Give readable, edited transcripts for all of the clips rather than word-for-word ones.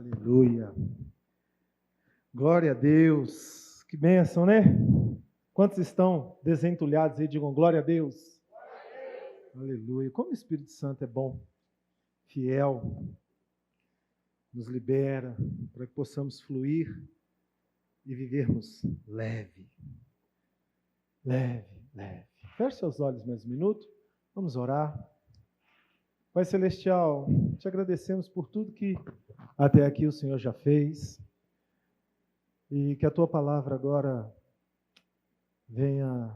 Aleluia. Glória a Deus. Que bênção, né? Quantos estão desentulhados aí? Digam glória a Deus. Aleluia. Como o Espírito Santo é bom, fiel, nos libera para que possamos fluir e vivermos leve. Leve, leve. Feche seus olhos mais um minuto. Vamos orar. Pai Celestial, te agradecemos por tudo que até aqui o Senhor já fez e que a Tua palavra agora venha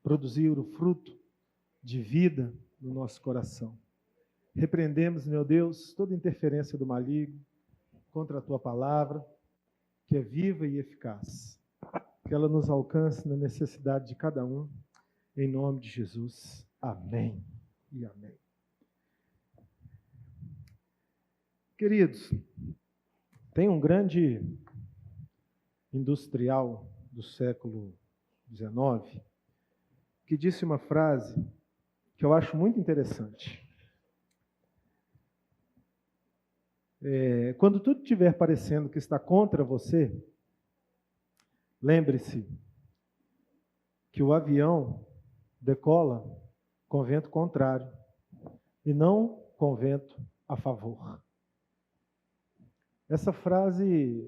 produzir o fruto de vida no nosso coração. Repreendemos, meu Deus, toda interferência do maligno contra a Tua palavra, que é viva e eficaz. Que ela nos alcance na necessidade de cada um, em nome de Jesus. Amém e amém. Queridos, tem um grande industrial do século XIX que disse uma frase que eu acho muito interessante. Quando tudo estiver parecendo que está contra você, lembre-se que o avião decola com vento contrário e não com vento a favor. Essa frase,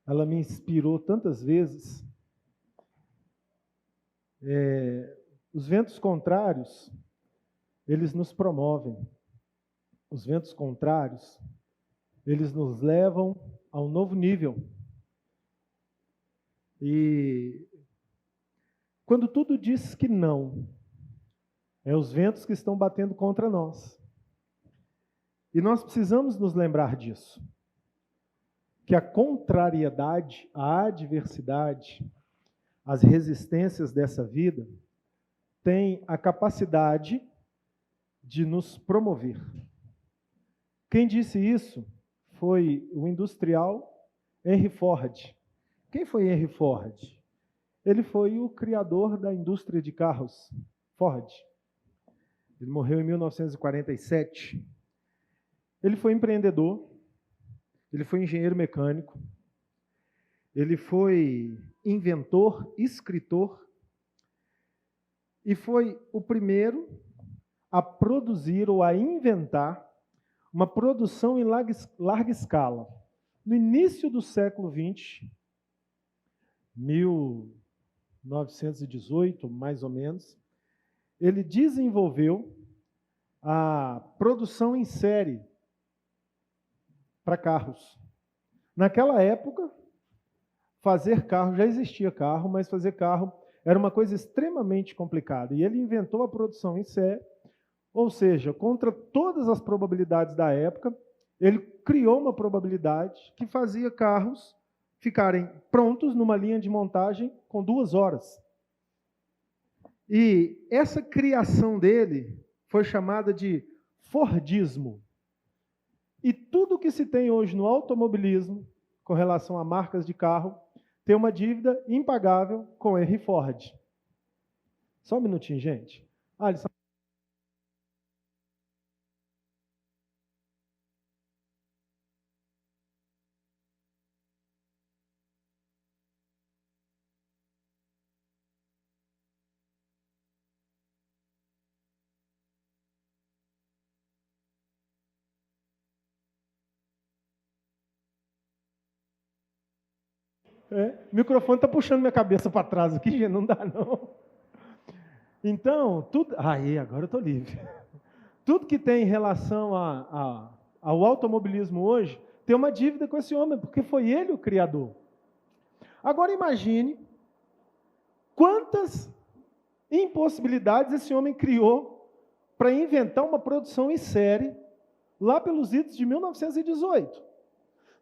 ela me inspirou tantas vezes. Os ventos contrários, eles nos promovem. Os ventos contrários, eles nos levam a um novo nível. E quando tudo diz que não, os ventos que estão batendo contra nós. E nós precisamos nos lembrar disso. Que a contrariedade, a adversidade, as resistências dessa vida têm a capacidade de nos promover. Quem disse isso foi o industrial Henry Ford. Quem foi Henry Ford? Ele foi o criador da indústria de carros, Ford. Ele morreu em 1947. Ele foi empreendedor. Ele foi engenheiro mecânico, ele foi inventor, escritor, e foi o primeiro a produzir ou a inventar uma produção em larga escala. No início do século XX, 1918, mais ou menos, ele desenvolveu a produção em série para carros. Naquela época, fazer carro, já existia carro, mas fazer carro era uma coisa extremamente complicada. E ele inventou a produção em série, ou seja, contra todas as probabilidades da época, ele criou uma probabilidade que fazia carros ficarem prontos numa linha de montagem com 2 horas. E essa criação dele foi chamada de Fordismo. E tudo que se tem hoje no automobilismo, com relação a marcas de carro, tem uma dívida impagável com Henry Ford. Só um minutinho, gente. Alisson. O microfone está puxando minha cabeça para trás aqui, gente, não dá não. Então, tudo... agora eu estou livre. Tudo que tem em relação ao automobilismo hoje, tem uma dívida com esse homem, porque foi ele o criador. Agora imagine quantas impossibilidades esse homem criou para inventar uma produção em série, lá pelos idos de 1918.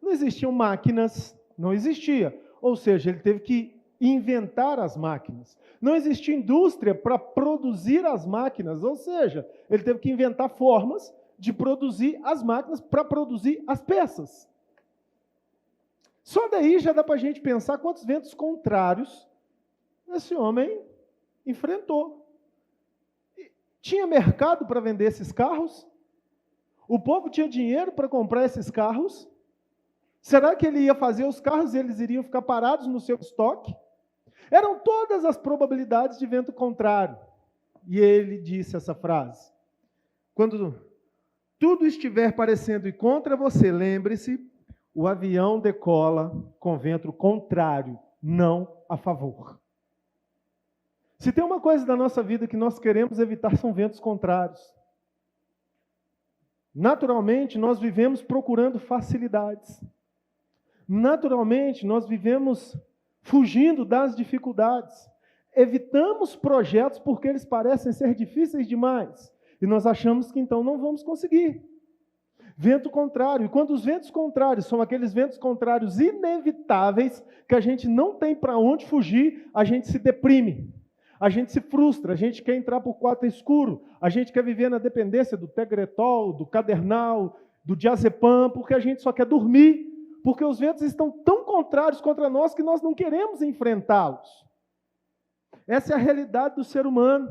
Não existiam máquinas, não existia. Ou seja, ele teve que inventar as máquinas. Não existia indústria para produzir as máquinas, ou seja, ele teve que inventar formas de produzir as máquinas para produzir as peças. Só daí já dá para a gente pensar quantos ventos contrários esse homem enfrentou. Tinha mercado para vender esses carros? O povo tinha dinheiro para comprar esses carros? Será que ele ia fazer os carros e eles iriam ficar parados no seu estoque? Eram todas as probabilidades de vento contrário. E ele disse essa frase: quando tudo estiver parecendo ir contra você, lembre-se, o avião decola com vento contrário, não a favor. Se tem uma coisa da nossa vida que nós queremos evitar, são ventos contrários. Naturalmente, nós vivemos procurando facilidades. Naturalmente, nós vivemos fugindo das dificuldades. Evitamos projetos porque eles parecem ser difíceis demais. E nós achamos que então não vamos conseguir. Vento contrário. E quando os ventos contrários são aqueles ventos contrários inevitáveis, que a gente não tem para onde fugir, a gente se deprime. A gente se frustra, a gente quer entrar por quarto escuro, a gente quer viver na dependência do Tegretol, do Cadernal, do Diazepam, porque a gente só quer dormir, porque os ventos estão tão contrários contra nós que nós não queremos enfrentá-los. Essa é a realidade do ser humano.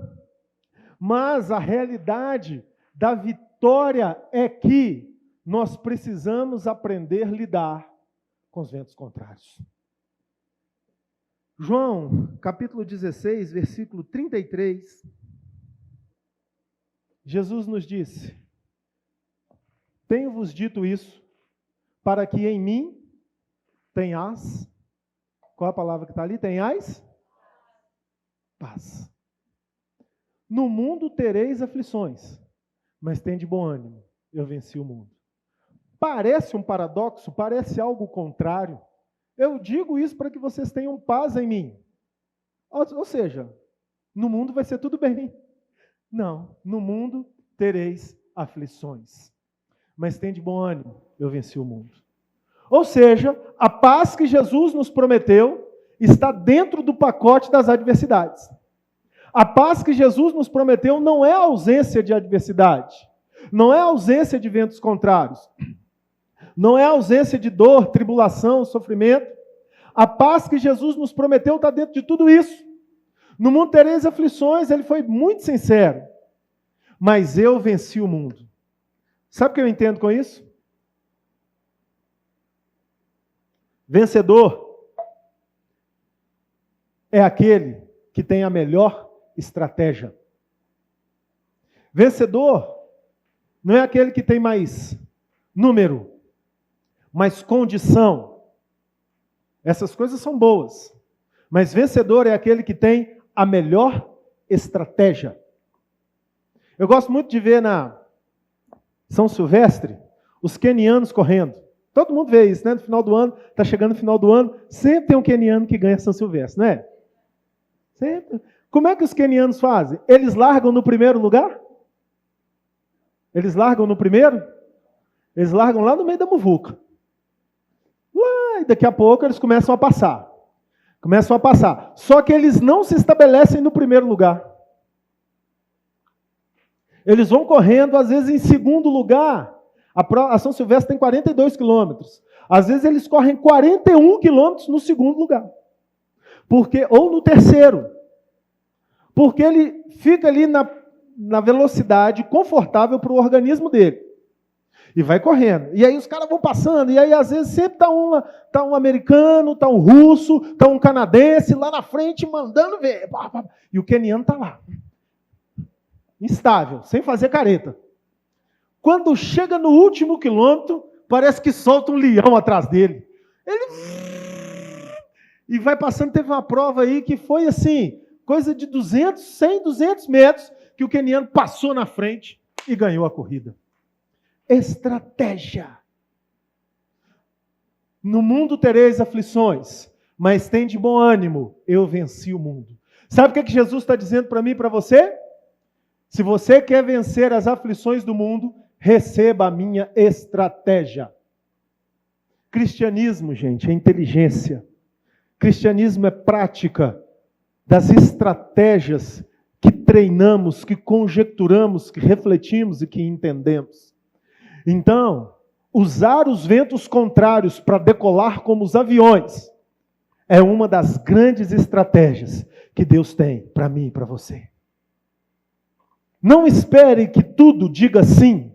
Mas a realidade da vitória é que nós precisamos aprender a lidar com os ventos contrários. João, capítulo 16, versículo 33, Jesus nos disse: tenho-vos dito isso, para que em mim tenhas, qual é a palavra que está ali? Tenhais paz. No mundo tereis aflições, mas tende bom ânimo, eu venci o mundo. Parece um paradoxo, parece algo contrário. Eu digo isso para que vocês tenham paz em mim. Ou seja, no mundo vai ser tudo bem. Não, no mundo tereis aflições. Mas tende bom ânimo, eu venci o mundo. Ou seja, a paz que Jesus nos prometeu está dentro do pacote das adversidades. A paz que Jesus nos prometeu não é a ausência de adversidade. Não é a ausência de ventos contrários. Não é a ausência de dor, tribulação, sofrimento. A paz que Jesus nos prometeu está dentro de tudo isso. No mundo tereis aflições, ele foi muito sincero. Mas eu venci o mundo. Sabe o que eu entendo com isso? Vencedor é aquele que tem a melhor estratégia. Vencedor não é aquele que tem mais número, mais condição. Essas coisas são boas. Mas vencedor é aquele que tem a melhor estratégia. Eu gosto muito de ver na São Silvestre os quenianos correndo. Todo mundo vê isso, né? No final do ano, está chegando no final do ano, sempre tem um queniano que ganha São Silvestre, não é? Sempre. Como é que os quenianos fazem? Eles largam no primeiro lugar? Eles largam no primeiro? Eles largam lá no meio da muvuca. E daqui a pouco eles começam a passar. Começam a passar. Só que eles não se estabelecem no primeiro lugar. Eles vão correndo, às vezes em segundo lugar. A São Silvestre tem 42 quilômetros. Às vezes eles correm 41 quilômetros no segundo lugar. Ou no terceiro. Porque ele fica ali na velocidade confortável para o organismo dele. E vai correndo. E aí os caras vão passando. E aí às vezes sempre está um americano, está um russo, está um canadense lá na frente mandando ver. E o queniano está lá. Instável, sem fazer careta. Quando chega no último quilômetro, parece que solta um leão atrás dele. E vai passando. Teve uma prova aí que foi assim, coisa de 200, 100, 200 metros, que o queniano passou na frente e ganhou a corrida. Estratégia. No mundo tereis aflições, mas tende bom ânimo, eu venci o mundo. Sabe o que Jesus está dizendo para mim e para você? Se você quer vencer as aflições do mundo, receba a minha estratégia. Cristianismo, gente, é inteligência. Cristianismo é prática das estratégias que treinamos, que conjecturamos, que refletimos e que entendemos. Então, usar os ventos contrários para decolar como os aviões é uma das grandes estratégias que Deus tem para mim e para você. Não espere que tudo diga sim.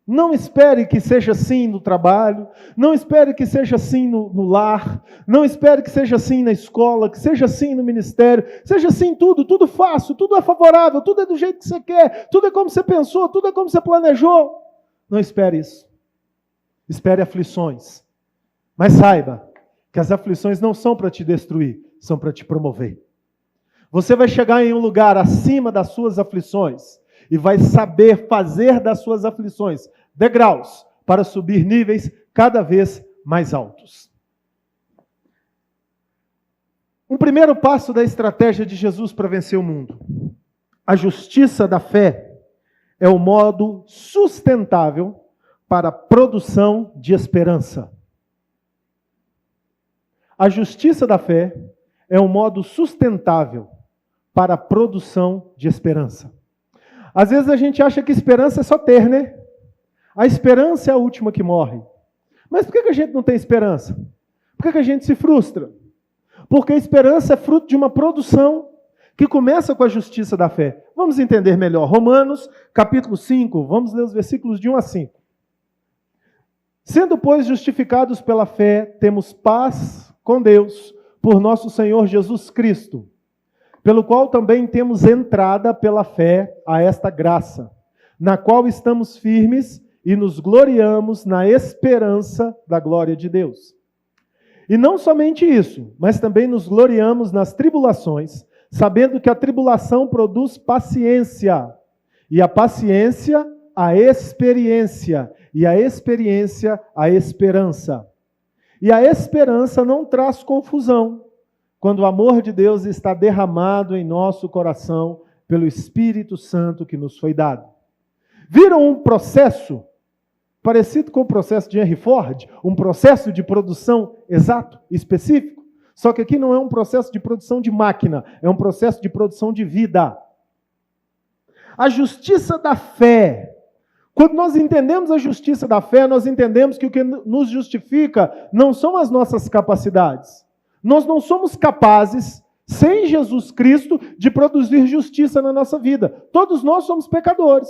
Não espere que seja assim no trabalho, não espere que seja assim no lar, não espere que seja assim na escola, que seja assim no ministério, seja assim tudo fácil, tudo é favorável, tudo é do jeito que você quer, tudo é como você pensou, tudo é como você planejou. Não espere isso. Espere aflições. Mas saiba que as aflições não são para te destruir, são para te promover. Você vai chegar em um lugar acima das suas aflições e vai saber fazer das suas aflições degraus para subir níveis cada vez mais altos. Um primeiro passo da estratégia de Jesus para vencer o mundo. A justiça da fé é o modo sustentável para a produção de esperança. A justiça da fé é um modo sustentável para a produção de esperança. Às vezes a gente acha que esperança é só ter, né? A esperança é a última que morre. Mas por que a gente não tem esperança? Por que a gente se frustra? Porque a esperança é fruto de uma produção que começa com a justiça da fé. Vamos entender melhor. Romanos, capítulo 5, vamos ler os versículos de 1 a 5. Sendo, pois, justificados pela fé, temos paz com Deus, por nosso Senhor Jesus Cristo, pelo qual também temos entrada pela fé a esta graça, na qual estamos firmes e nos gloriamos na esperança da glória de Deus. E não somente isso, mas também nos gloriamos nas tribulações, sabendo que a tribulação produz paciência, e a paciência, a experiência, e a experiência, a esperança. E a esperança não traz confusão, quando o amor de Deus está derramado em nosso coração pelo Espírito Santo que nos foi dado. Viram um processo parecido com o processo de Henry Ford? Um processo de produção exato, específico? Só que aqui não é um processo de produção de máquina, é um processo de produção de vida. A justiça da fé. Quando nós entendemos a justiça da fé, nós entendemos que o que nos justifica não são as nossas capacidades. Nós não somos capazes, sem Jesus Cristo, de produzir justiça na nossa vida. Todos nós somos pecadores.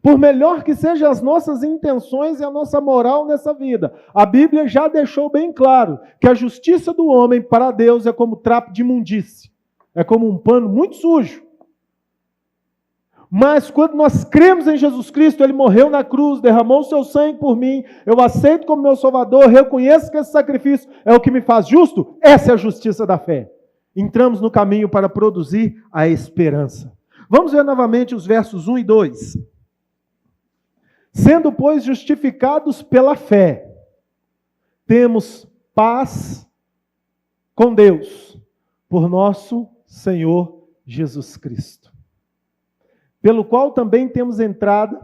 Por melhor que sejam as nossas intenções e a nossa moral nessa vida, a Bíblia já deixou bem claro que a justiça do homem para Deus é como trapo de imundície. É como um pano muito sujo. Mas quando nós cremos em Jesus Cristo, Ele morreu na cruz, derramou o seu sangue por mim, eu aceito como meu Salvador, reconheço que esse sacrifício é o que me faz justo, essa é a justiça da fé. Entramos no caminho para produzir a esperança. Vamos ver novamente os versos 1 e 2. Sendo, pois, justificados pela fé, temos paz com Deus, por nosso Senhor Jesus Cristo. Pelo qual também temos entrada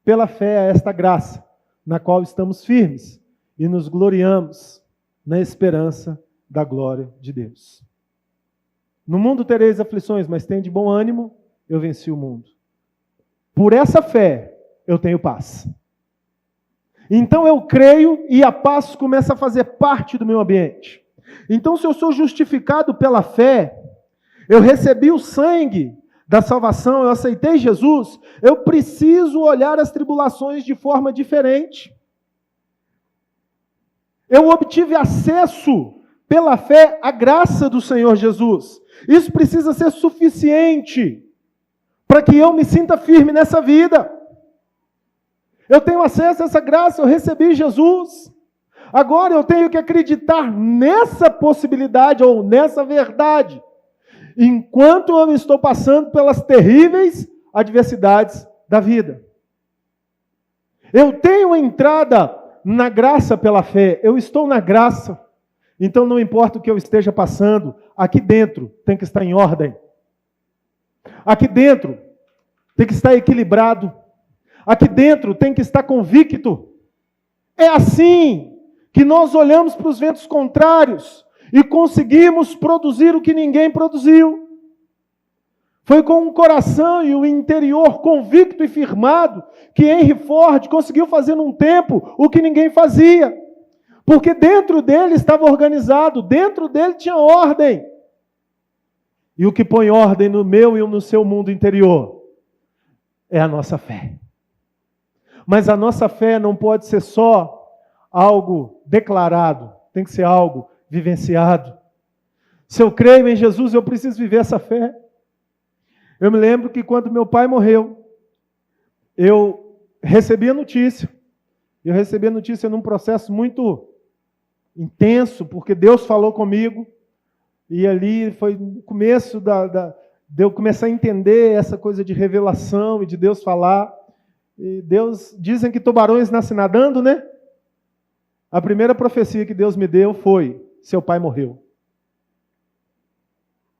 pela fé a esta graça, na qual estamos firmes e nos gloriamos na esperança da glória de Deus. No mundo tereis aflições, mas tende bom ânimo, eu venci o mundo. Por essa fé, eu tenho paz. Então eu creio e a paz começa a fazer parte do meu ambiente. Então, se eu sou justificado pela fé, eu recebi o sangue da salvação, eu aceitei Jesus, eu preciso olhar as tribulações de forma diferente. Eu obtive acesso pela fé à graça do Senhor Jesus. Isso precisa ser suficiente para que eu me sinta firme nessa vida. Eu tenho acesso a essa graça, eu recebi Jesus. Agora eu tenho que acreditar nessa possibilidade ou nessa verdade, enquanto eu estou passando pelas terríveis adversidades da vida. Eu tenho entrada na graça pela fé, eu estou na graça, então não importa o que eu esteja passando, aqui dentro tem que estar em ordem. Aqui dentro tem que estar equilibrado. Aqui dentro tem que estar convicto. É assim que nós olhamos para os ventos contrários e conseguimos produzir o que ninguém produziu. Foi com o coração e o interior convicto e firmado que Henry Ford conseguiu fazer num tempo o que ninguém fazia. Porque dentro dele estava organizado, dentro dele tinha ordem. E o que põe ordem no meu e no seu mundo interior é a nossa fé. Mas a nossa fé não pode ser só algo declarado, tem que ser algo vivenciado. Se eu creio em Jesus, eu preciso viver essa fé. Eu me lembro que quando meu pai morreu, eu recebi a notícia. Eu recebi a notícia num processo muito intenso, porque Deus falou comigo. E ali foi o começo de eu começar a entender essa coisa de revelação e de Deus falar. E Deus, dizem que tubarões nascem nadando, né? A primeira profecia que Deus me deu foi: seu pai morreu.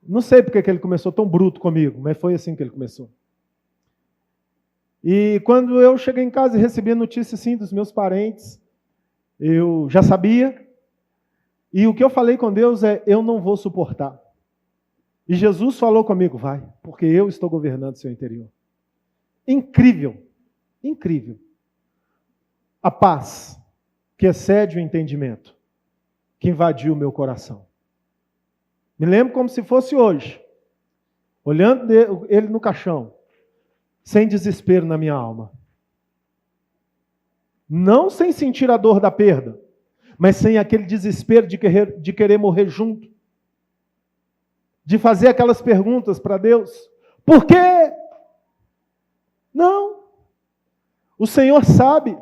Não sei porque que ele começou tão bruto comigo, mas foi assim que ele começou. E quando eu cheguei em casa e recebi a notícia assim dos meus parentes, eu já sabia. E o que eu falei com Deus é: eu não vou suportar. E Jesus falou comigo: vai, porque eu estou governando seu interior. Incrível, incrível. A paz que excede o entendimento, que invadiu o meu coração. Me lembro como se fosse hoje, olhando ele no caixão, sem desespero na minha alma. Não sem sentir a dor da perda, mas sem aquele desespero de querer morrer junto. De fazer aquelas perguntas para Deus: por quê? Não. O Senhor sabe.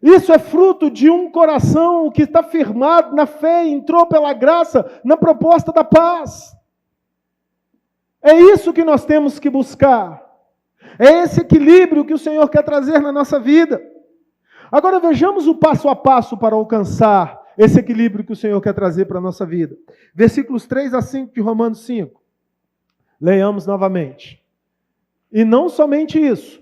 Isso é fruto de um coração que está firmado na fé e entrou pela graça na proposta da paz. É isso que nós temos que buscar. É esse equilíbrio que o Senhor quer trazer na nossa vida. Agora vejamos o passo a passo para alcançar esse equilíbrio que o Senhor quer trazer para a nossa vida. Versículos 3 a 5 de Romanos 5. Leiamos novamente. E não somente isso,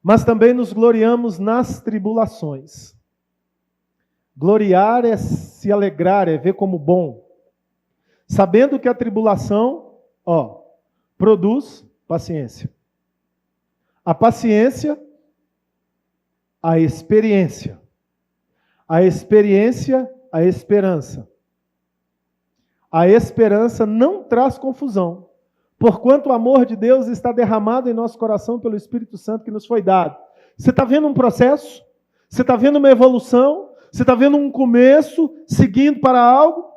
mas também nos gloriamos nas tribulações. Gloriar é se alegrar, é ver como bom. Sabendo que a tribulação, produz paciência. A paciência, a experiência. A experiência, a esperança. A esperança não traz confusão, porquanto o amor de Deus está derramado em nosso coração pelo Espírito Santo que nos foi dado. Você está vendo um processo? Você está vendo uma evolução? Você está vendo um começo, seguindo para algo?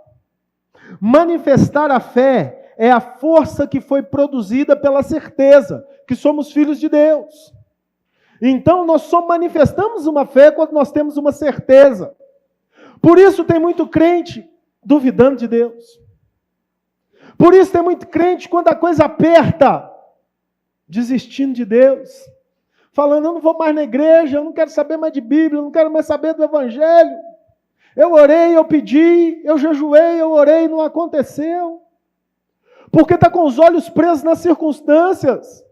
Manifestar a fé é a força que foi produzida pela certeza que somos filhos de Deus. Então, nós só manifestamos uma fé quando nós temos uma certeza. Por isso tem muito crente duvidando de Deus. Por isso tem muito crente, quando a coisa aperta, desistindo de Deus. Falando: eu não vou mais na igreja, eu não quero saber mais de Bíblia, eu não quero mais saber do Evangelho. Eu orei, eu pedi, eu jejuei, eu orei, não aconteceu. Porque está com os olhos presos nas circunstâncias.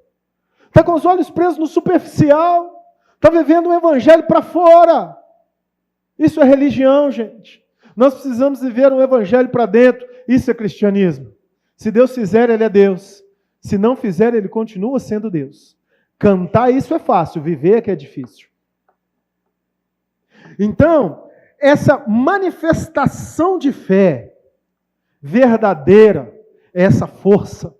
Está com os olhos presos no superficial. Está vivendo um evangelho para fora. Isso é religião, gente. Nós precisamos viver um evangelho para dentro. Isso é cristianismo. Se Deus fizer, Ele é Deus. Se não fizer, Ele continua sendo Deus. Cantar isso é fácil, viver é que é difícil. Então, essa manifestação de fé verdadeira é essa força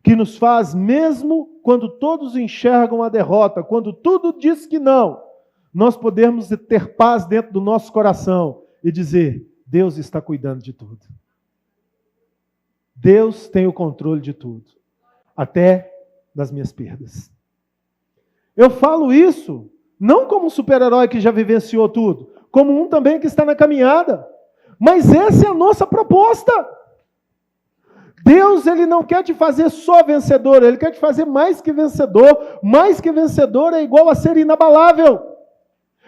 que nos faz, mesmo quando todos enxergam a derrota, quando tudo diz que não, nós podemos ter paz dentro do nosso coração e dizer: Deus está cuidando de tudo. Deus tem o controle de tudo, até das minhas perdas. Eu falo isso não como um super-herói que já vivenciou tudo, como um também que está na caminhada. Mas essa é a nossa proposta. Deus, Ele não quer te fazer só vencedor, Ele quer te fazer mais que vencedor. Mais que vencedor é igual a ser inabalável.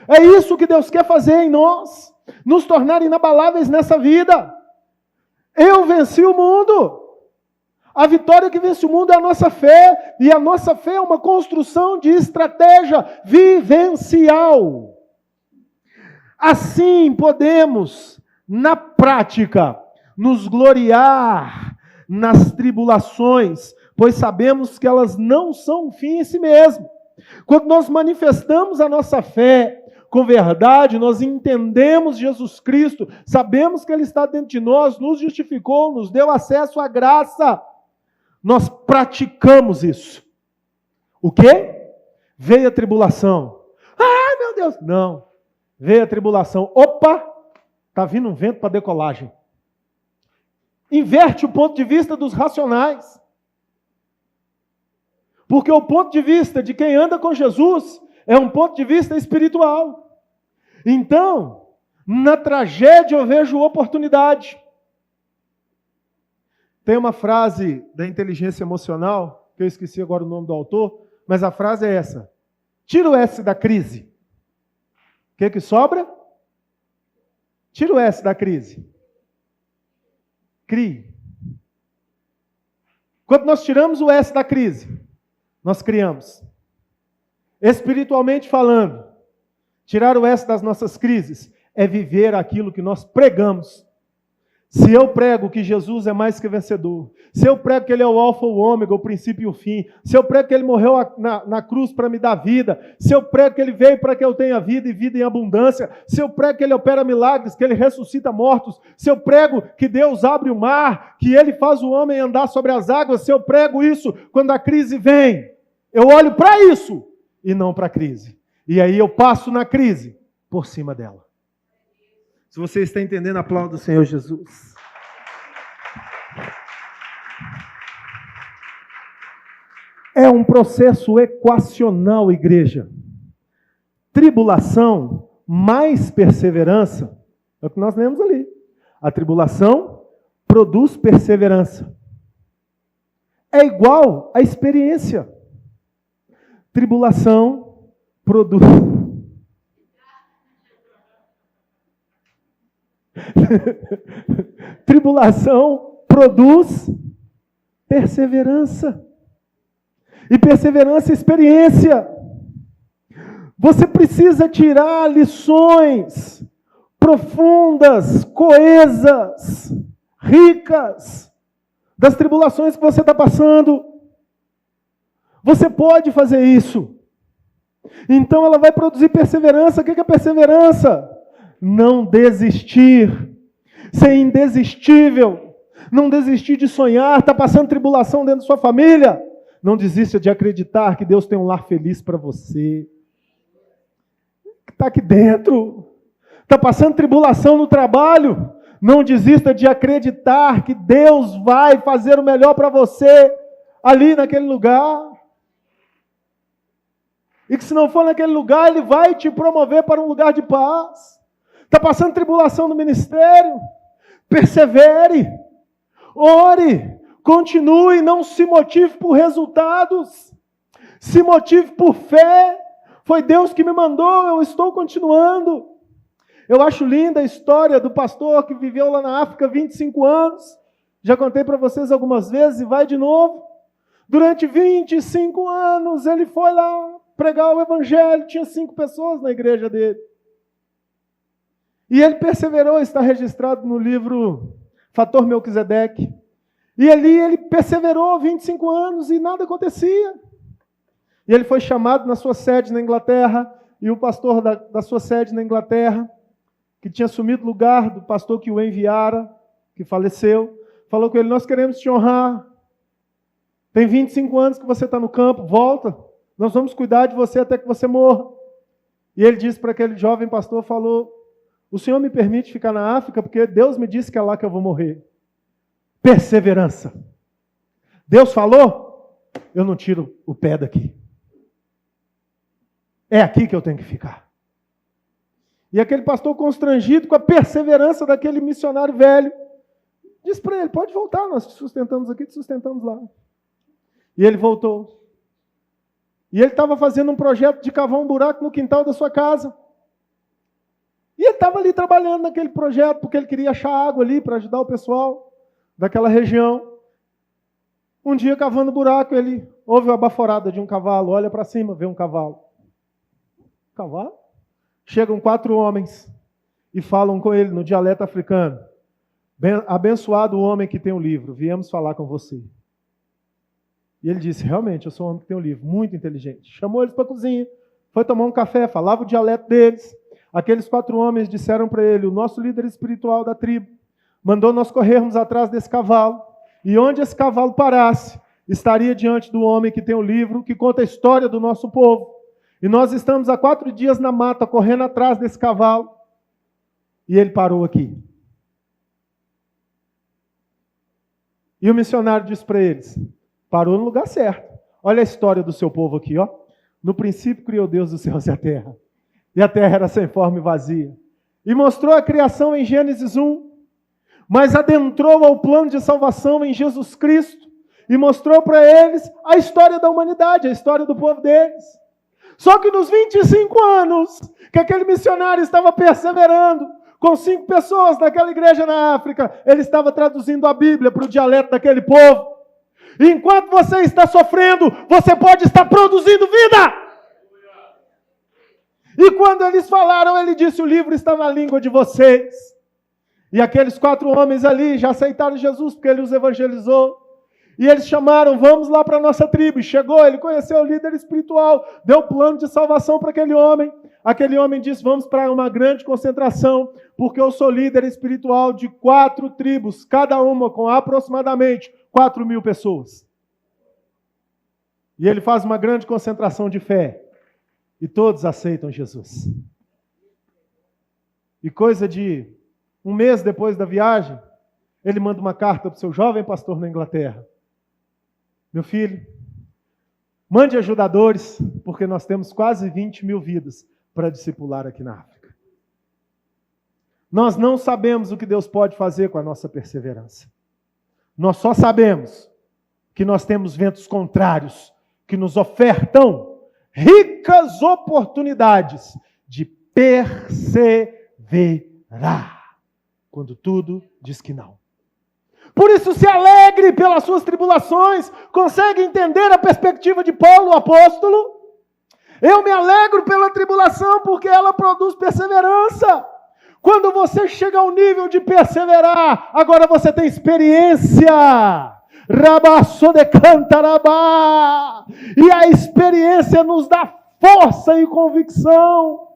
É isso que Deus quer fazer em nós, nos tornar inabaláveis nessa vida. Eu venci o mundo. A vitória que vence o mundo é a nossa fé, e a nossa fé é uma construção de estratégia vivencial. Assim podemos, na prática, nos gloriar nas tribulações, pois sabemos que elas não são um fim em si mesmo. Quando nós manifestamos a nossa fé com verdade, nós entendemos Jesus Cristo, sabemos que Ele está dentro de nós, nos justificou, nos deu acesso à graça. Nós praticamos isso. O quê? Veio a tribulação. Ai, meu Deus! Não. Veio a tribulação. Opa! Está vindo um vento para decolagem. Inverte o ponto de vista dos racionais. Porque o ponto de vista de quem anda com Jesus é um ponto de vista espiritual. Então, na tragédia eu vejo oportunidade. Tem uma frase da inteligência emocional, que eu esqueci agora o nome do autor, mas a frase é essa: tira o S da crise. O que sobra? Tira o S da crise. Crie. Quando nós tiramos o S da crise, nós criamos. Espiritualmente falando, tirar o S das nossas crises é viver aquilo que nós pregamos. Se eu prego que Jesus é mais que vencedor, se eu prego que Ele é o alfa, o ômega, o princípio e o fim, se eu prego que Ele morreu na cruz para me dar vida, se eu prego que Ele veio para que eu tenha vida e vida em abundância, se eu prego que Ele opera milagres, que Ele ressuscita mortos, se eu prego que Deus abre o mar, que Ele faz o homem andar sobre as águas, se eu prego isso quando a crise vem, eu olho para isso e não para a crise. E aí eu passo na crise por cima dela. Se você está entendendo, aplauda o Senhor Jesus. É um processo equacional, igreja. Tribulação mais perseverança, é o que nós lemos ali. A tribulação produz perseverança. É igual à experiência. Tribulação produz... Tribulação produz perseverança. E perseverança é experiência. Você precisa tirar lições profundas, coesas, ricas das tribulações que você está passando. Você pode fazer isso. Então ela vai produzir perseverança. O que é perseverança? Não desistir, ser indesistível, não desistir de sonhar. Está passando tribulação dentro da sua família? Não desista de acreditar que Deus tem um lar feliz para você. Está aqui dentro. Está passando tribulação no trabalho? Não desista de acreditar que Deus vai fazer o melhor para você ali naquele lugar. E que se não for naquele lugar, Ele vai te promover para um lugar de paz. Está passando tribulação no ministério? Persevere, ore, continue, não se motive por resultados, se motive por fé. Foi Deus que me mandou, eu estou continuando. Eu acho linda a história do pastor que viveu lá na África 25 anos. Já contei para vocês algumas vezes e vai de novo. Durante 25 anos ele foi lá pregar o evangelho, tinha 5 pessoas na igreja dele. E ele perseverou, está registrado no livro Fator Melquisedeque. E ali ele perseverou 25 anos e nada acontecia. E ele foi chamado na sua sede na Inglaterra, e o pastor da sua sede na Inglaterra, que tinha assumido o lugar do pastor que o enviara, que faleceu, falou com ele: nós queremos te honrar. Tem 25 anos que você está no campo, volta. Nós vamos cuidar de você até que você morra. E ele disse para aquele jovem pastor, falou: o Senhor me permite ficar na África porque Deus me disse que é lá que eu vou morrer. Perseverança. Deus falou, eu não tiro o pé daqui. É aqui que eu tenho que ficar. E aquele pastor, constrangido com a perseverança daquele missionário velho, disse para ele: pode voltar, nós te sustentamos aqui, te sustentamos lá. E ele voltou. E ele estava fazendo um projeto de cavar um buraco no quintal da sua casa. E ele estava ali trabalhando naquele projeto, porque ele queria achar água ali para ajudar o pessoal daquela região. Um dia, cavando buraco, ele ouve a baforada de um cavalo, olha para cima, vê um cavalo. Cavalo? Chegam 4 homens e falam com ele no dialeto africano: abençoado o homem que tem o livro, viemos falar com você. E ele disse: realmente, eu sou um homem que tem o livro, muito inteligente. Chamou eles para a cozinha, foi tomar um café, falava o dialeto deles. Aqueles 4 homens disseram para ele: o nosso líder espiritual da tribo mandou nós corrermos atrás desse cavalo, e onde esse cavalo parasse, estaria diante do homem que tem o livro, que conta a história do nosso povo. E nós estamos há 4 dias na mata, correndo atrás desse cavalo. E ele parou aqui. E o missionário disse para eles, parou no lugar certo. Olha a história do seu povo aqui, ó. No princípio criou Deus os céus e a terra. E a terra era sem forma e vazia. E mostrou a criação em Gênesis 1. Mas adentrou ao plano de salvação em Jesus Cristo. E mostrou para eles a história da humanidade, a história do povo deles. Só que nos 25 anos que aquele missionário estava perseverando, com 5 pessoas naquela igreja na África, ele estava traduzindo a Bíblia para o dialeto daquele povo. E enquanto você está sofrendo, você pode estar produzindo vida. E quando eles falaram, ele disse, o livro está na língua de vocês. E aqueles 4 homens ali já aceitaram Jesus, porque ele os evangelizou. E eles chamaram, vamos lá para a nossa tribo. E chegou, ele conheceu o líder espiritual, deu plano de salvação para aquele homem. Aquele homem disse, vamos para uma grande concentração, porque eu sou líder espiritual de 4 tribos, cada uma com aproximadamente 4.000 pessoas. E ele faz uma grande concentração de fé. E todos aceitam Jesus. E coisa de 1 mês depois da viagem, ele manda uma carta para o seu jovem pastor na Inglaterra. Meu filho, mande ajudadores, porque nós temos quase 20.000 vidas para discipular aqui na África. Nós não sabemos o que Deus pode fazer com a nossa perseverança. Nós só sabemos que nós temos ventos contrários que nos ofertam ricas oportunidades de perseverar, quando tudo diz que não. Por isso se alegre pelas suas tribulações. Consegue entender a perspectiva de Paulo, o apóstolo? Eu me alegro pela tribulação porque ela produz perseverança. Quando você chega ao nível de perseverar, agora você tem experiência. Rabaço de cantarabá. E a experiência nos dá força e convicção.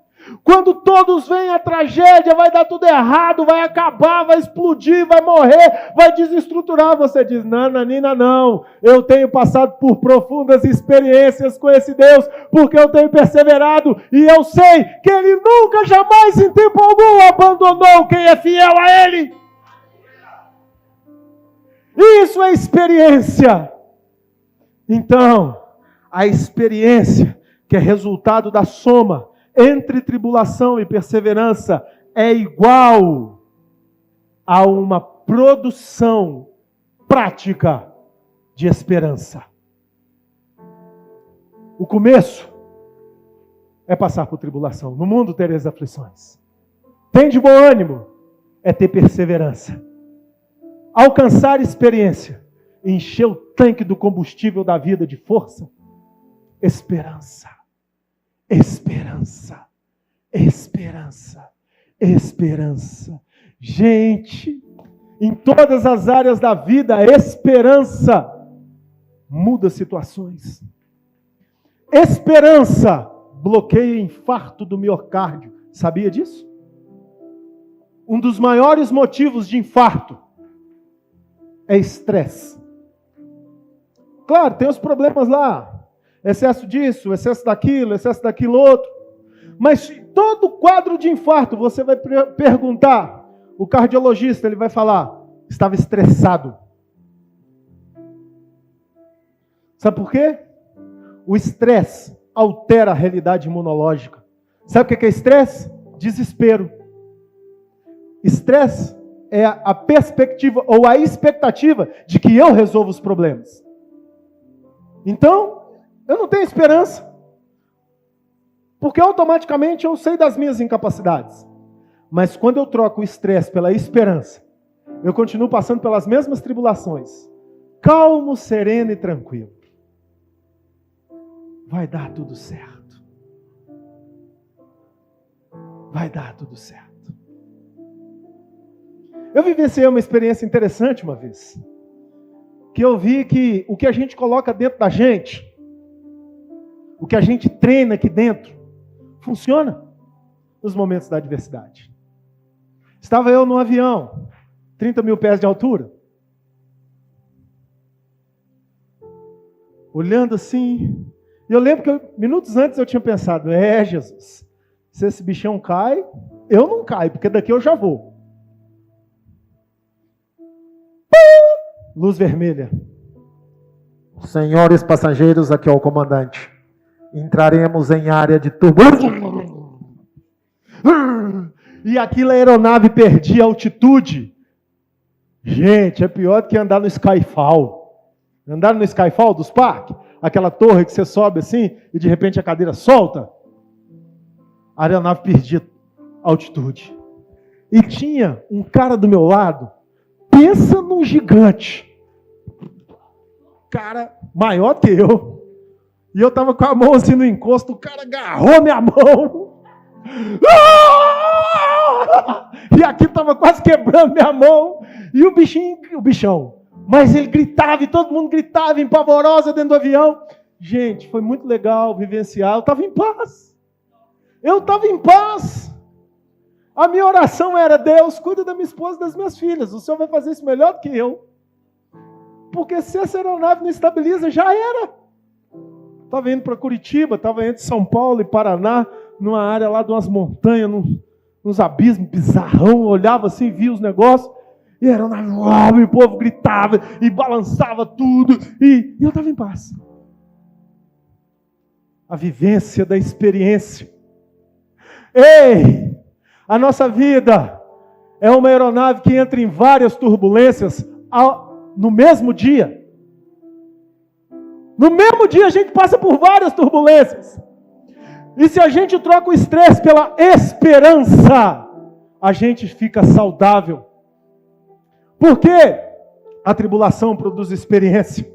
Quando todos veem a tragédia, vai dar tudo errado, vai acabar, vai explodir, vai morrer, vai desestruturar. Você diz, nananina, não. Eu tenho passado por profundas experiências com esse Deus, porque eu tenho perseverado, e eu sei que Ele nunca, jamais, em tempo algum, abandonou quem é fiel a Ele. Isso é experiência. Então, a experiência, que é resultado da soma entre tribulação e perseverança, é igual a uma produção prática de esperança. O começo é passar por tribulação. No mundo tereis aflições. Tem de bom ânimo é ter perseverança. Alcançar experiência, encher o tanque do combustível da vida de força, esperança. Esperança, esperança, esperança. Gente, em todas as áreas da vida, a esperança muda situações. Esperança bloqueia infarto do miocárdio. Sabia disso? Um dos maiores motivos de infarto é estresse. Claro, tem os problemas lá. Excesso disso, excesso daquilo outro. Mas todo quadro de infarto, você vai perguntar, o cardiologista, ele vai falar, estava estressado. Sabe por quê? O estresse altera a realidade imunológica. Sabe o que é estresse? Desespero. Estresse é a perspectiva ou a expectativa de que eu resolva os problemas. Então, eu não tenho esperança, porque automaticamente eu sei das minhas incapacidades. Mas quando eu troco o estresse pela esperança, eu continuo passando pelas mesmas tribulações, calmo, sereno e tranquilo. Vai dar tudo certo. Vai dar tudo certo. Eu vivenciei uma experiência interessante uma vez, que eu vi que o que a gente coloca dentro da gente, o que a gente treina aqui dentro, funciona nos momentos da adversidade. Estava eu num avião, 30.000 pés de altura, olhando assim, E eu lembro que minutos antes eu tinha pensado, Jesus, se esse bichão cai, eu não caio, porque daqui eu já vou. Luz vermelha. Senhores passageiros, aqui é o comandante. Entraremos em área de turbulência. E aquilo a aeronave perdia altitude. Gente, é pior do que andar no Skyfall. Andar no Skyfall dos parques? Aquela torre que você sobe assim e de repente a cadeira solta. A aeronave perdia altitude. E tinha um cara do meu lado, pensa num gigante. Cara maior que eu. E eu tava com a mão assim no encosto, o cara agarrou minha mão. E aqui tava quase quebrando minha mão. E o bichão. Mas ele gritava e todo mundo gritava, empavorosa dentro do avião. Gente, foi muito legal vivenciar. Eu estava em paz. A minha oração era, Deus, cuida da minha esposa e das minhas filhas. O Senhor vai fazer isso melhor do que eu. Porque se essa aeronave não estabiliza, já era. Estava indo para Curitiba, estava entre São Paulo e Paraná, numa área lá de umas montanhas, nos abismos bizarrão. Eu olhava assim, via os negócios. E a aeronave, e o povo gritava e balançava tudo. E eu estava em paz. A vivência da experiência. Ei! A nossa vida é uma aeronave que entra em várias turbulências no mesmo dia. No mesmo dia a gente passa por várias turbulências. E se a gente troca o estresse pela esperança, a gente fica saudável. Porque a tribulação produz experiência,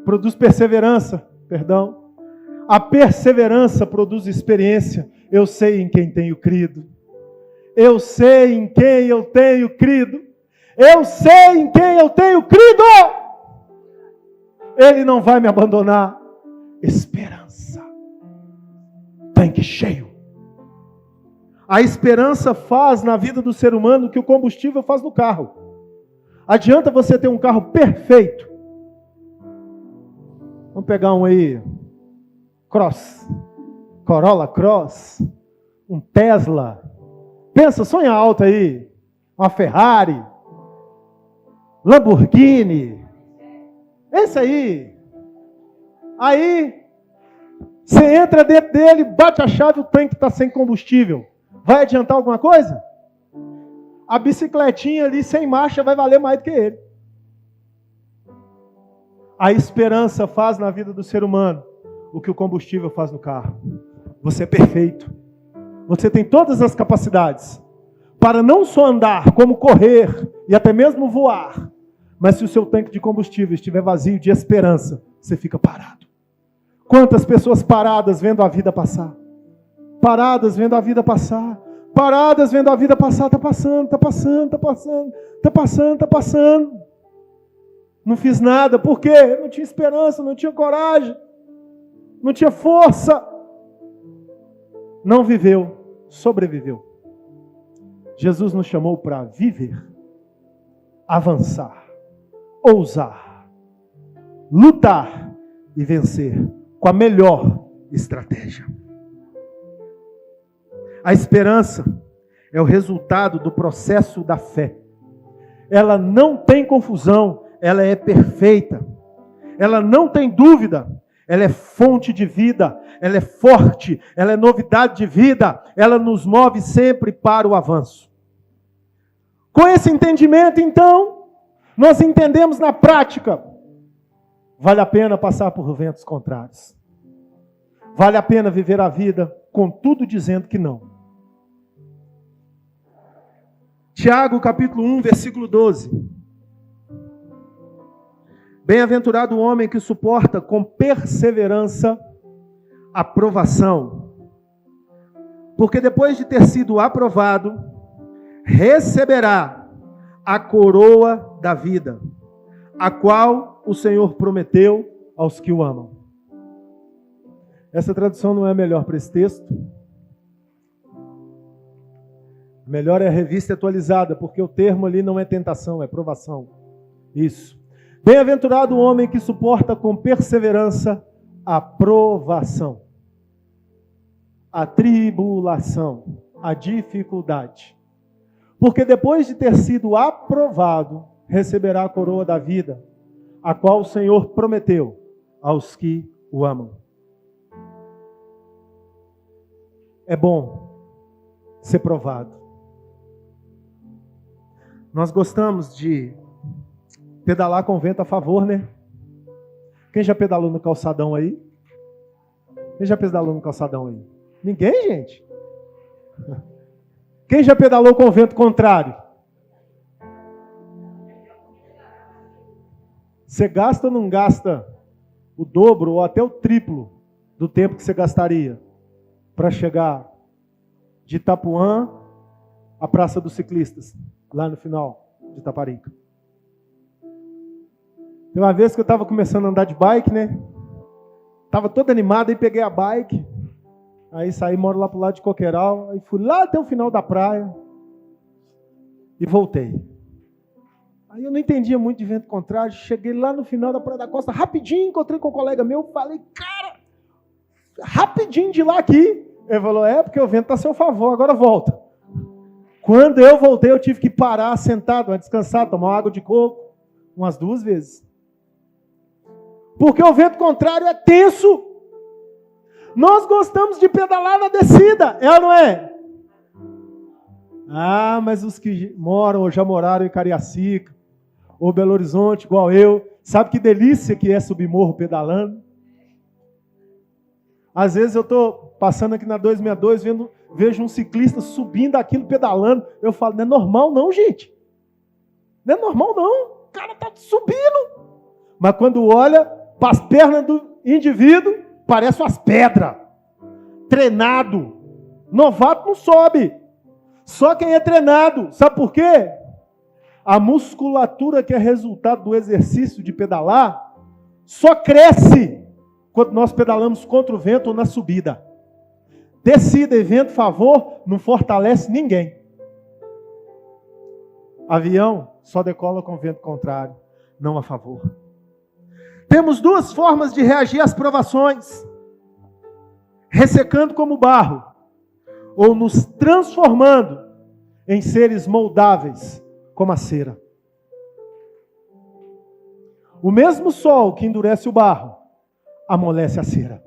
produz perseverança, A perseverança produz experiência. Eu sei em quem tenho crido. Eu sei em quem eu tenho crido. Eu sei em quem eu tenho crido. Ele não vai me abandonar. Esperança. Tanque cheio. A esperança faz na vida do ser humano o que o combustível faz no carro. Adianta você ter um carro perfeito. Vamos pegar um aí. Corolla Cross. Um Tesla. Pensa, sonha alto aí. Uma Ferrari. Lamborghini. Esse aí. Aí, você entra dentro dele, bate a chave, o tanque está sem combustível. Vai adiantar alguma coisa? A bicicletinha ali sem marcha vai valer mais do que ele. A esperança faz na vida do ser humano o que o combustível faz no carro. Você é perfeito. Você tem todas as capacidades para não só andar, como correr e até mesmo voar. Mas se o seu tanque de combustível estiver vazio de esperança, você fica parado. Quantas pessoas paradas vendo a vida passar? Paradas vendo a vida passar. Paradas vendo a vida passar. Está passando, está passando, está passando. Está passando, está passando. Não fiz nada. Por quê? Não tinha esperança, não tinha coragem. Não tinha força. Não viveu, sobreviveu. Jesus nos chamou para viver, avançar, ousar, lutar e vencer com a melhor estratégia. A esperança é o resultado do processo da fé. Ela não tem confusão, ela é perfeita. Ela não tem dúvida, ela é fonte de vida, ela é forte, ela é novidade de vida, ela nos move sempre para o avanço. Com esse entendimento, então, nós entendemos na prática, vale a pena passar por ventos contrários. Vale a pena viver a vida com tudo dizendo que não. Tiago, capítulo 1, versículo 12. Bem-aventurado o homem que suporta com perseverança a provação, porque depois de ter sido aprovado, receberá a coroa da vida, a qual o Senhor prometeu aos que o amam. Essa tradução não é a melhor para esse texto. Melhor é a revista atualizada, porque o termo ali não é tentação, é provação. Isso. Bem-aventurado o homem que suporta com perseverança a provação, a tribulação, a dificuldade. Porque depois de ter sido aprovado, receberá a coroa da vida, a qual o Senhor prometeu aos que o amam. É bom ser provado. Nós gostamos de pedalar com vento a favor, né? Quem já pedalou no calçadão aí? Quem já pedalou no calçadão aí? Ninguém, gente? Quem já pedalou com vento contrário? Você gasta ou não gasta o dobro ou até o triplo do tempo que você gastaria para chegar de Itapuã à Praça dos Ciclistas, lá no final de Itaparica? Tem uma vez que eu estava começando a andar de bike, né? Estava todo animado, aí peguei a bike, aí saí, moro lá pro lado de Coqueiral, aí fui lá até o final da praia e voltei. Aí eu não entendia muito de vento contrário, cheguei lá no final da Praia da Costa, rapidinho, encontrei com um colega meu, falei, cara, rapidinho de lá aqui. Ele falou, porque o vento está a seu favor, agora volta. Quando eu voltei, eu tive que parar, sentado, descansar, tomar uma água de coco, umas 2 vezes. Porque o vento contrário é tenso. Nós gostamos de pedalar na descida, é ou não é? Ah, mas os que moram ou já moraram em Cariacica, ou Belo Horizonte, igual eu, sabe que delícia que é subir morro pedalando? Às vezes eu estou passando aqui na 262, vejo um ciclista subindo aquilo, pedalando. Eu falo, não é normal não, gente. Não é normal não. O cara está subindo. Mas quando olha para as pernas do indivíduo, parece umas pedras. Treinado. Novato não sobe. Só quem é treinado. Sabe por quê? A musculatura que é resultado do exercício de pedalar só cresce quando nós pedalamos contra o vento ou na subida. Descida e vento a favor não fortalece ninguém. Avião só decola com vento contrário, não a favor. Temos 2 formas de reagir às provações: ressecando como barro, ou nos transformando em seres moldáveis como a cera. O mesmo sol que endurece o barro amolece a cera.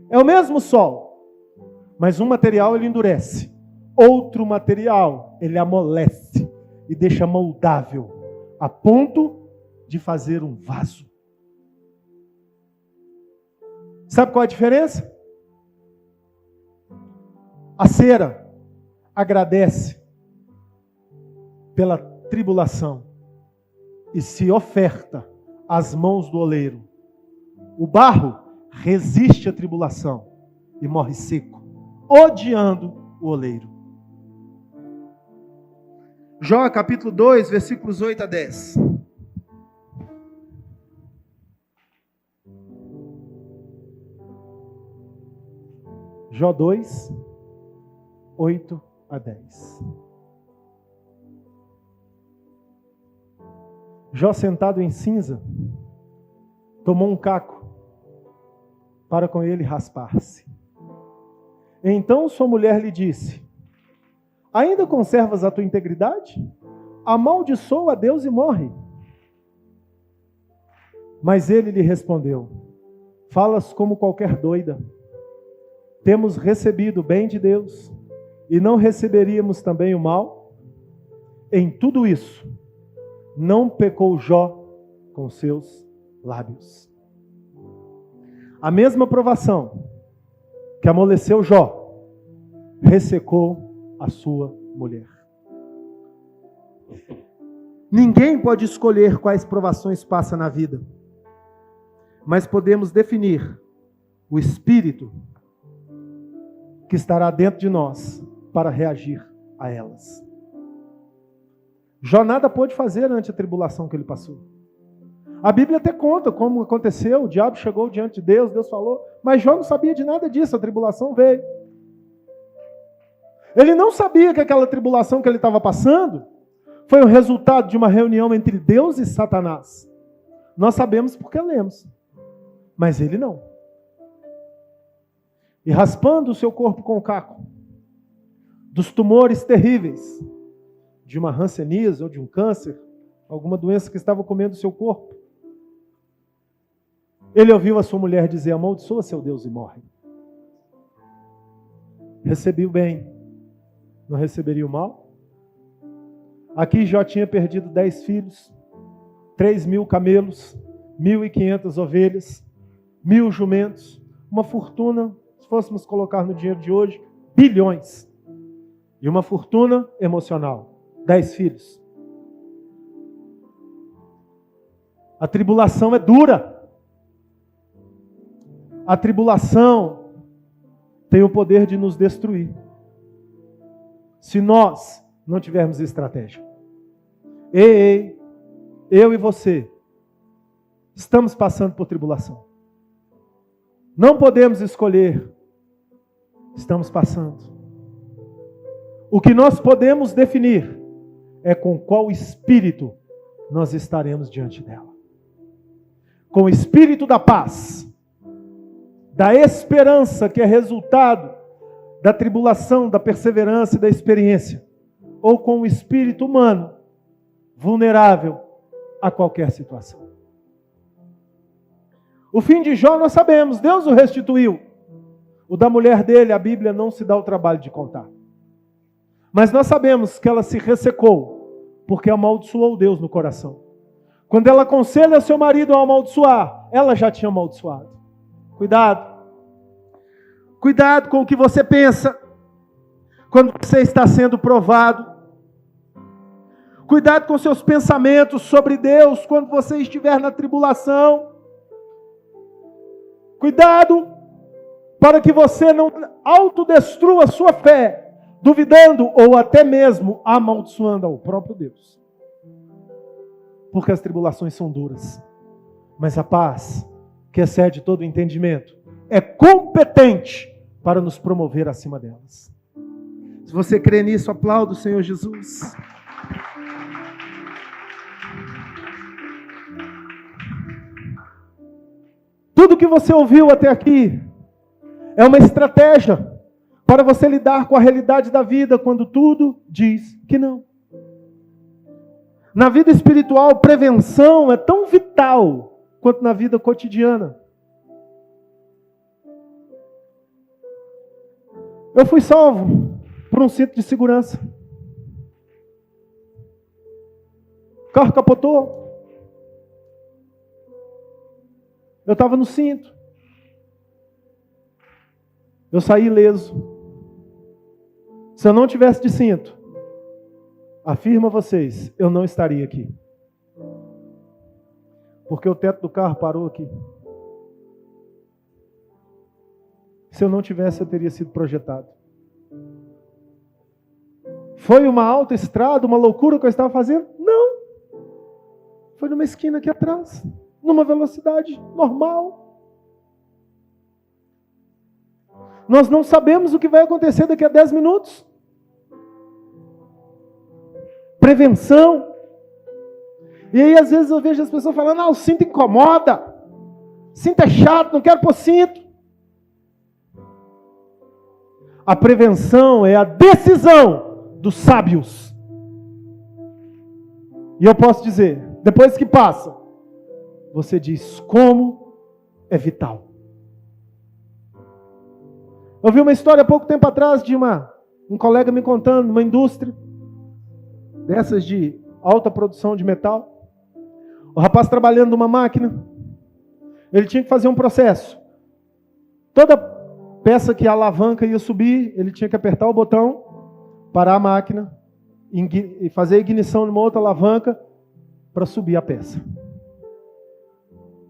É o mesmo sol, mas um material ele endurece, outro material ele amolece e deixa moldável, a ponto de fazer um vaso. Sabe qual é a diferença? A cera agradece pela tribulação e se oferta às mãos do oleiro. O barro resiste à tribulação e morre seco, odiando o oleiro. Jó capítulo 2, versículos 8 a 10. Jó 2, 8 a 10. Jó, sentado em cinza, tomou um caco para com ele raspar-se. Então sua mulher lhe disse: ainda conservas a tua integridade? Amaldiçoa a Deus e morre. Mas ele lhe respondeu: falas como qualquer doida. Temos recebido o bem de Deus, e não receberíamos também o mal? Em tudo isso, não pecou Jó com seus lábios. A mesma provação que amoleceu Jó, ressecou a sua mulher. Ninguém pode escolher quais provações passa na vida, mas podemos definir o espírito que estará dentro de nós para reagir a elas. Jó nada pôde fazer ante a tribulação que ele passou. A Bíblia até conta como aconteceu, o diabo chegou diante de Deus, Deus falou, mas Jó não sabia de nada disso, a tribulação veio. Ele não sabia que aquela tribulação que ele estava passando foi o resultado de uma reunião entre Deus e Satanás. Nós sabemos porque lemos, mas ele não. e raspando o seu corpo com o caco, dos tumores terríveis, de uma hanseníase ou de um câncer, alguma doença que estava comendo o seu corpo. Ele ouviu a sua mulher dizer: amaldiçoa seu Deus e morre. Recebi o bem, não receberia o mal? Aqui Jó tinha perdido 10 filhos, 3.000 camelos, 1.500 ovelhas, 1.000 jumentos, uma fortuna, se fôssemos colocar no dinheiro de hoje, bilhões. E uma fortuna emocional, 10 filhos. A tribulação é dura. A tribulação tem o poder de nos destruir, se nós não tivermos estratégia. Ei, eu e você estamos passando por tribulação. Não podemos escolher. Estamos passando. O que nós podemos definir é com qual espírito nós estaremos diante dela. Com o espírito da paz, da esperança que é resultado da tribulação, da perseverança e da experiência, ou com o espírito humano, vulnerável a qualquer situação. O fim de Jó nós sabemos, Deus o restituiu. O da mulher dele, a Bíblia não se dá o trabalho de contar. Mas nós sabemos que ela se ressecou, porque amaldiçoou Deus no coração. Quando ela aconselha seu marido a amaldiçoar, ela já tinha amaldiçoado. Cuidado. Cuidado com o que você pensa quando você está sendo provado. Cuidado com seus pensamentos sobre Deus quando você estiver na tribulação. Cuidado para que você não autodestrua a sua fé, duvidando ou até mesmo amaldiçoando ao próprio Deus. Porque as tribulações são duras, mas a paz, que excede todo o entendimento, é competente para nos promover acima delas. Se você crê nisso, aplauda o Senhor Jesus. Tudo que você ouviu até aqui é uma estratégia para você lidar com a realidade da vida quando tudo diz que não. Na vida espiritual, prevenção é tão vital quanto na vida cotidiana. Eu fui salvo por um cinto de segurança. O carro capotou. Eu estava no cinto. Eu saí ileso. Se eu não tivesse de cinto, afirmo a vocês, eu não estaria aqui. Porque o teto do carro parou aqui. Se eu não tivesse, eu teria sido projetado. Foi uma autoestrada, uma loucura que eu estava fazendo? Não. Foi numa esquina aqui atrás, numa velocidade normal. Nós não sabemos o que vai acontecer daqui a 10 minutos. Prevenção. E aí, às vezes, eu vejo as pessoas falando: o cinto incomoda, cinto é chato, não quero pôr cinto. A prevenção é a decisão dos sábios. E eu posso dizer, depois que passa, você diz como é vital. Eu vi uma história há pouco tempo atrás de um colega me contando, numa indústria dessas de alta produção de metal. O rapaz trabalhando numa máquina, ele tinha que fazer um processo. Toda peça que a alavanca ia subir, ele tinha que apertar o botão, parar a máquina e fazer a ignição numa outra alavanca para subir a peça.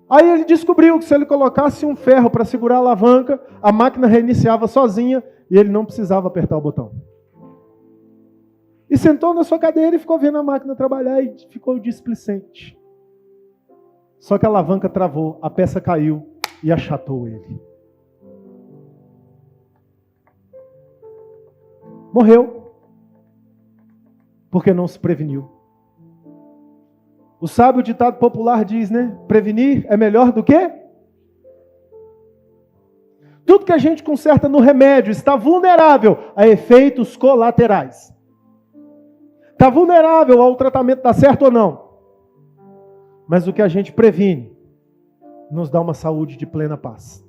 Aí ele descobriu que se ele colocasse um ferro para segurar a alavanca, a máquina reiniciava sozinha e ele não precisava apertar o botão. E sentou na sua cadeira e ficou vendo a máquina trabalhar e ficou displicente. Só que a alavanca travou, a peça caiu e achatou ele. Morreu. Porque não se preveniu. O sábio ditado popular diz, né? Prevenir é melhor do que? Tudo que a gente conserta no remédio está vulnerável a efeitos colaterais. Está vulnerável ao tratamento dar certo ou não. Mas o que a gente previne nos dá uma saúde de plena paz.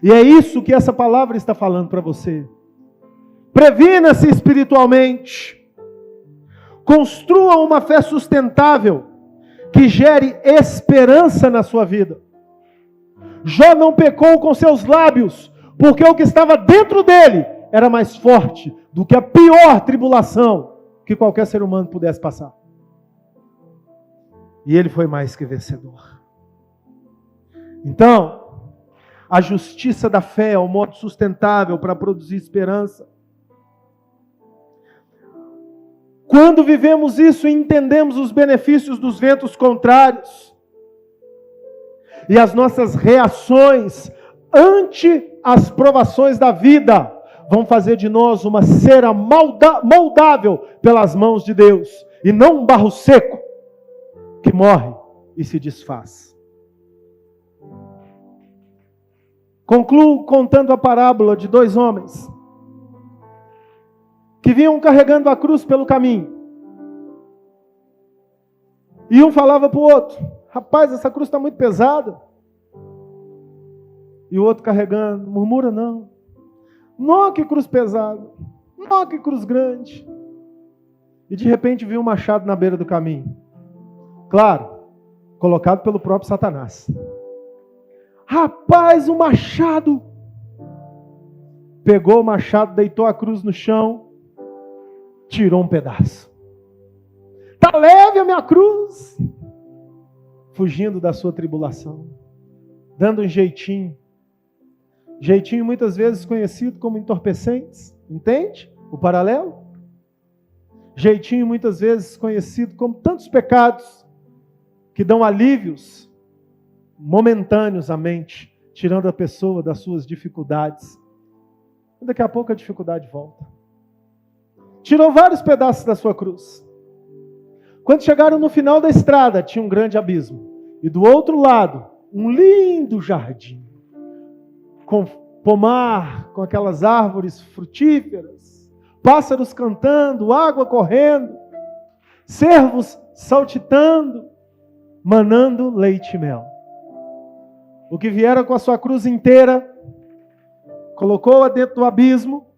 E é isso que essa palavra está falando para você. Previna-se espiritualmente. Construa uma fé sustentável que gere esperança na sua vida. Jó não pecou com seus lábios, porque o que estava dentro dele era mais forte do que a pior tribulação que qualquer ser humano pudesse passar. E ele foi mais que vencedor. Então, a justiça da fé é o modo sustentável para produzir esperança. Quando vivemos isso e entendemos os benefícios dos ventos contrários e as nossas reações ante as provações da vida vão fazer de nós uma cera moldável pelas mãos de Deus e não um barro seco que morre e se desfaz. Concluo contando a parábola de 2 homens que vinham carregando a cruz pelo caminho. E um falava para o outro: rapaz, essa cruz está muito pesada. E o outro carregando: murmura não. Não, que cruz pesada. Não, que cruz grande. E de repente viu um machado na beira do caminho. Claro, colocado pelo próprio Satanás. Rapaz, o machado. Pegou o machado, deitou a cruz no chão, tirou um pedaço. Está leve a minha cruz. Fugindo da sua tribulação. Dando um jeitinho. Jeitinho muitas vezes conhecido como entorpecentes. Entende o paralelo? Jeitinho muitas vezes conhecido como tantos pecados que dão alívios momentâneos à mente, tirando a pessoa das suas dificuldades. E daqui a pouco a dificuldade volta. Tirou vários pedaços da sua cruz. Quando chegaram no final da estrada, tinha um grande abismo. E do outro lado, um lindo jardim. Com pomar, com aquelas árvores frutíferas, pássaros cantando, água correndo, cervos saltitando, manando leite e mel. O que viera com a sua cruz inteira, colocou-a dentro do abismo,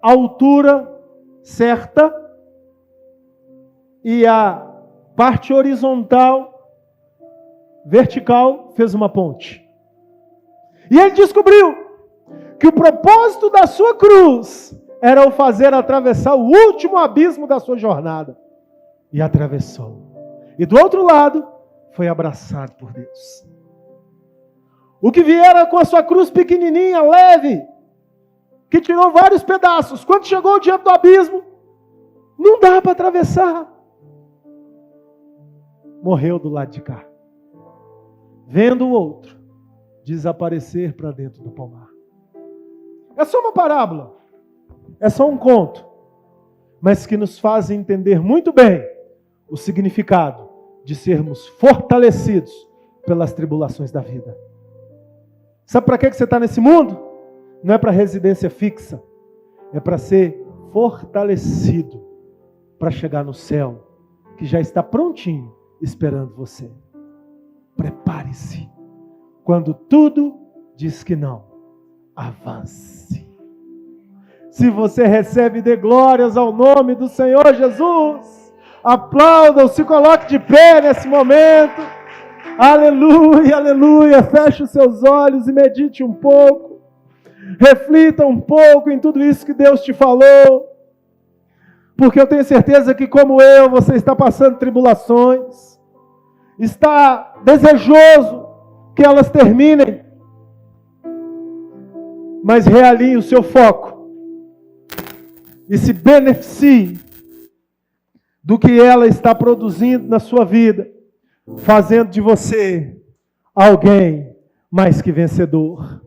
a altura certa, e a parte horizontal, vertical, fez uma ponte. E ele descobriu que o propósito da sua cruz era o fazer atravessar o último abismo da sua jornada. E atravessou. E do outro lado, foi abraçado por Deus. O que viera com a sua cruz pequenininha, leve, que tirou vários pedaços, quando chegou diante do abismo, não dá para atravessar. Morreu do lado de cá. Vendo o outro desaparecer para dentro do pomar. É só uma parábola. É só um conto. Mas que nos faz entender muito bem o significado de sermos fortalecidos pelas tribulações da vida. Sabe para que você está nesse mundo? Não é para residência fixa. É para ser fortalecido para chegar no céu, que já está prontinho esperando você. Prepare-se. Quando tudo diz que não, avance. Se você recebe, dê glórias ao nome do Senhor Jesus. Aplauda, se coloque de pé nesse momento. Aleluia, aleluia. Feche os seus olhos e medite um pouco. Reflita um pouco em tudo isso que Deus te falou. Porque eu tenho certeza que, como eu, você está passando tribulações. Está desejoso que elas terminem. Mas realinhe o seu foco. E se beneficie do que ela está produzindo na sua vida, fazendo de você alguém mais que vencedor.